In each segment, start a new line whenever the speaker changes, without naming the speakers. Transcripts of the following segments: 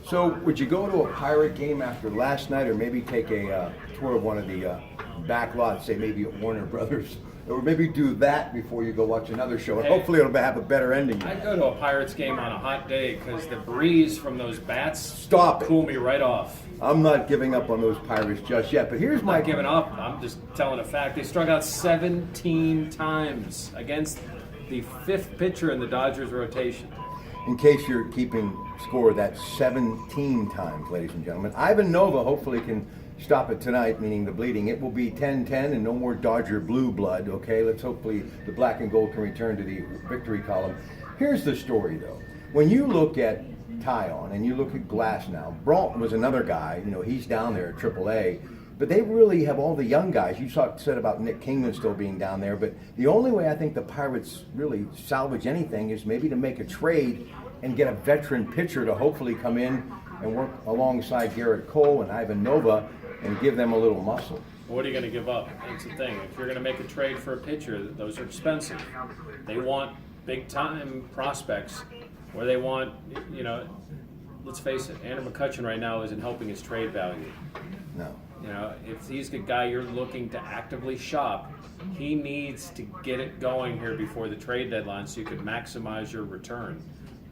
So, would you go to a Pirate game after last night, or maybe take a tour of one of the back lots, say maybe at Warner Brothers, or maybe do that before you go watch another show, and hopefully it'll have a better ending.
I'd go to a Pirates game on a hot day because the breeze from those bats
Stop it.
cool me right off.
I'm not giving up on those Pirates just yet, but here's my...
Not giving up. I'm just telling a fact. They struck out 17 times against the fifth pitcher in the Dodgers rotation.
In case you're keeping score, that's 17 times, ladies and gentlemen. Ivan Nova hopefully can stop it tonight, meaning the bleeding. It will be 10-10 and no more Dodger blue blood, okay? Let's hopefully the black and gold can return to the victory column. Here's the story, though. When you look at Tyon and you look at Glass now, Broughton was another guy, he's down there at AAA, but they really have all the young guys. You said about Nick Kingman still being down there, but the only way I think the Pirates really salvage anything is maybe to make a trade and get a veteran pitcher to hopefully come in and work alongside Garrett Cole and Ivan Nova and give them a little muscle.
What are you going to give up? That's the thing. If you're going to make a trade for a pitcher, those are expensive. They want big-time prospects where they want, let's face it, Andrew McCutchen right now isn't helping his trade value.
No.
If he's the guy you're looking to actively shop, he needs to get it going here before the trade deadline so you can maximize your return.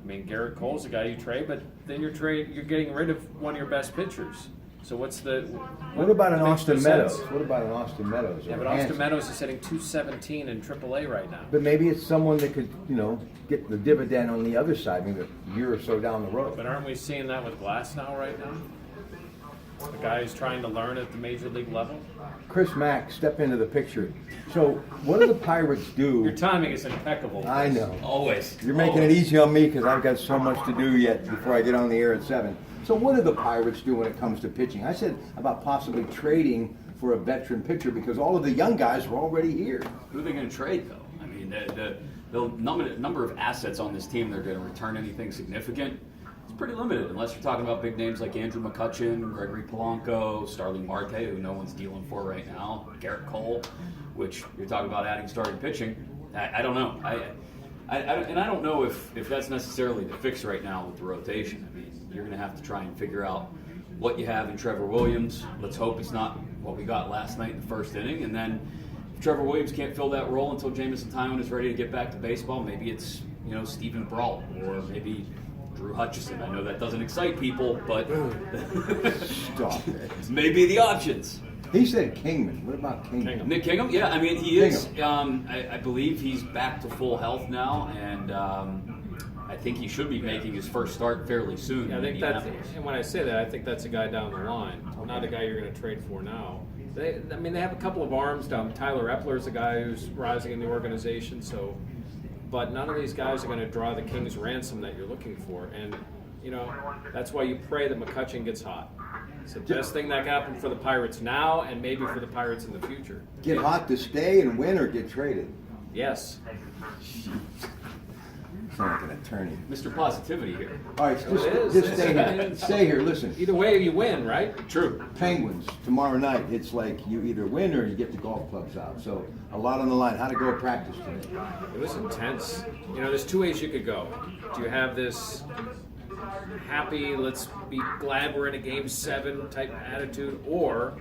I mean, Garrett Cole's the guy you trade, but then you're getting rid of one of your best pitchers. So what
about an Austin Meadows?
Sense?
What about an Austin Meadows?
Yeah, but Austin Meadows is hitting .217 in AAA right now.
But maybe it's someone that could, get the dividend on the other side, maybe a year or so down the road.
But aren't we seeing that with Glass now right now? The guy who's trying to learn at the major league level?
Chris Mack, step into the picture. So what do the Pirates do?
Your timing is impeccable.
I know.
Always.
You're making it easy on me because I've got so much to do yet before I get on the air at 7. So what do the Pirates do when it comes to pitching? I said about possibly trading for a veteran pitcher because all of the young guys were already here.
Who are they going to trade, though? I mean, the number of assets on this team that are going to return anything significant, it's pretty limited, unless you're talking about big names like Andrew McCutchen, Gregory Polanco, Starling Marte, who no one's dealing for right now, Garrett Cole, which you're talking about adding starting pitching. I don't know. And I don't know if that's necessarily the fix right now with the rotation. I mean, you're going to have to try and figure out what you have in Trevor Williams. Let's hope it's not what we got last night in the first inning. And then if Trevor Williams can't fill that role until Jamison Tyon is ready to get back to baseball, maybe it's Stephen Brault or maybe Drew Hutchison. I know that doesn't excite people, but
Stop it.
maybe the options.
He said Kingman. What about Kingman?
Nick Kingham? Yeah, I mean, he is. I believe he's back to full health now, and I think he should be making his first start fairly soon.
Yeah, I think that's, and when I say that, I think that's a guy down the line, not a guy you're going to trade for now. They have a couple of arms down. Tyler Epler's a guy who's rising in the organization, but none of these guys are going to draw the king's ransom that you're looking for, and that's why you pray that McCutchen gets hot. It's the best thing that can happen for the Pirates now, and maybe for the Pirates in the future.
Get hot to stay and win or get traded?
Yes.
Sound like an attorney.
Mr. Positivity here.
All right, just stay here. Stay here. Listen.
Either way, you win, right?
True.
Penguins tomorrow night. It's like you either win or you get the golf clubs out. So a lot on the line. How to go practice today?
It was intense. There's two ways you could go. Do you have this happy, let's be glad we're in a game 7 type attitude, or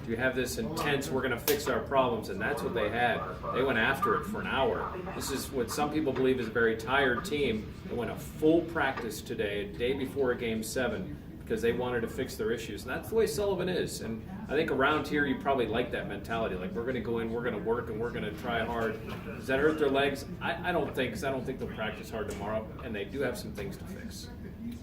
do you have this intense, we're going to fix our problems? And that's what they had. They went after it for an hour. This is what some people believe is a very tired team. They went a full practice today, a day before a game 7, because they wanted to fix their issues. And that's the way Sullivan is. And I think around here you probably like that mentality. Like, we're going to go in, we're going to work, and we're going to try hard. Does that hurt their legs? I don't think, because I don't think they'll practice hard tomorrow. And they do have some things to fix.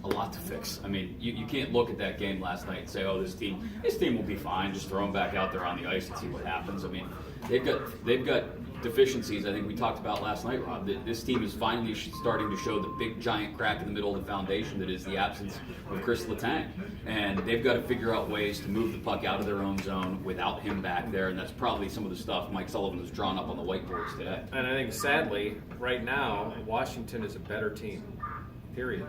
A lot to fix. I mean, you can't look at that game last night and say, oh, this team will be fine. Just throw them back out there on the ice and see what happens. I mean, they've got deficiencies. I think we talked about last night, Rob. This team is finally starting to show the big giant crack in the middle of the foundation that is the absence of Chris Letang. And they've got to figure out ways to move the puck out of their own zone without him back there. And that's probably some of the stuff Mike Sullivan has drawn up on the whiteboards today.
And I think, sadly, right now, Washington is a better team. Period.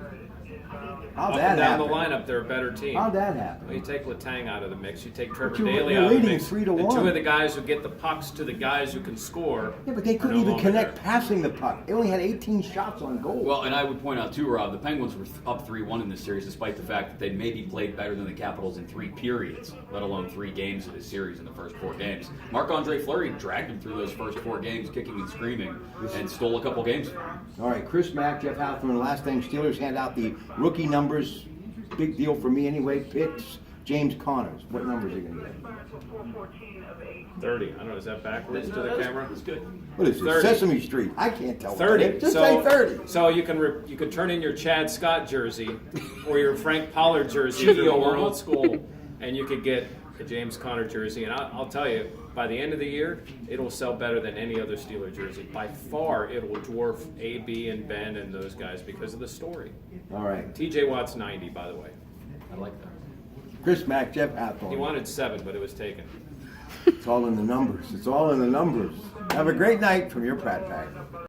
How'd
Up
that
and down
happen?
the lineup, they're a better team.
How'd that happen?
Well, you take Letang out of the mix. You take Trevor
you're
Daley out of the
leading
mix.
3-1.
And two of the guys who get the pucks to the guys who can score.
Yeah, but they
are
couldn't
no
even
longer
connect
there.
passing the puck. They only had 18 shots on goal.
Well, and I would point out too, Rob, the Penguins were up 3-1 in this series, despite the fact that they maybe played better than the Capitals in 3 periods, let alone 3 games of this series in the first 4 games. Marc-Andre Fleury dragged them through those first 4 games, kicking and screaming, and stole a couple games from them.
All right, Chris Mack, Jeff Hathman, last thing, Steelers hand out the rookie numbers. Big deal for me anyway. Pitts, James Connors. What numbers are you going to get?
30. I don't know. Is that backwards to the camera?
That's good.
What is it?
30.
Sesame Street. I can't tell.
30.
Just
so,
say 30.
So you can turn in your Chad Scott jersey or your Frank Pollard jersey if you're more old school, and you could get a James Conner jersey. And I'll tell you, by the end of the year, it'll sell better than any other Steeler jersey. By far, it will dwarf AB and Ben and those guys because of the story.
All right.
TJ Watt's 90, by the way.
I like that.
Chris Mack, Jeff Hathman.
He wanted 7, but it was taken.
It's all in the numbers. It's all in the numbers. Have a great night from your Pratte Pack.